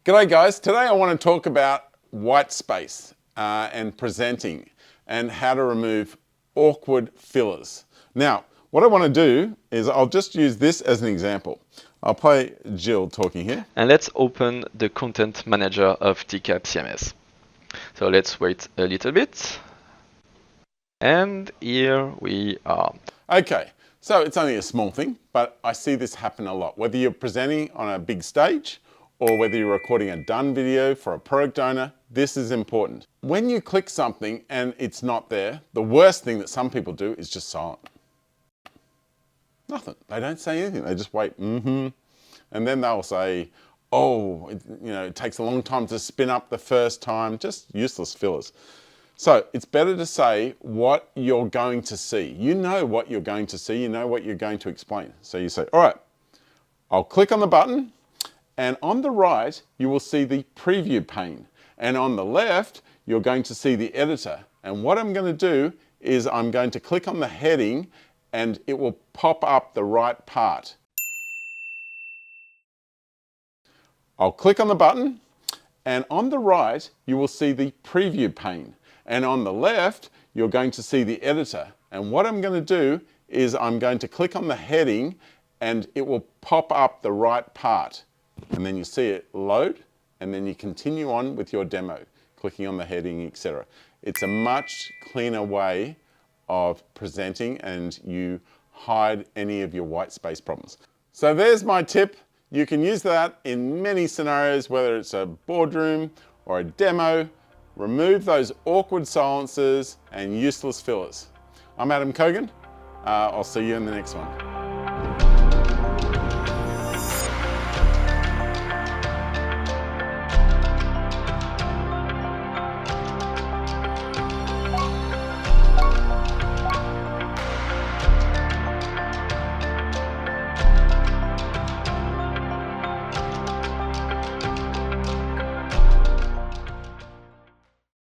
G'day guys, today I want to talk about white space and presenting and how to remove awkward fillers. Now, what I want to do is I'll just use this as an example. I'll play Jill talking here. And let's open the content manager of TCAP CMS. So let's wait a little bit. And here we are. Okay, so it's only a small thing, but I see this happen a lot. Whether you're presenting on a big stage or whether you're recording a done video for a product owner, this is important. When you click something and it's not there, the worst thing that some people do is just silent. Nothing. They don't say anything. They just wait, and then they'll say, oh, it takes a long time to spin up the first time, just useless fillers. So it's better to say what you're going to see. You know what you're going to see, you know what you're going to explain. So you say, all right, I'll click on the button, and on the right, you will see the preview pane. And on the left, you're going to see the editor. And what I'm going to do is I'm going to click on the heading and it will pop up the right part. I'll click on the button, and on the right, you will see the preview pane. And on the left, you're going to see the editor. And what I'm going to do is I'm going to click on the heading and it will pop up the right part. And then you see it load, and then you continue on with your demo, clicking on the heading, etc. It's a much cleaner way of presenting, and you hide any of your white space problems. So there's my tip. You can use that in many scenarios, whether it's a boardroom or a demo. Remove those awkward silences and useless fillers. I'm Cogan. I'll see you in the next one.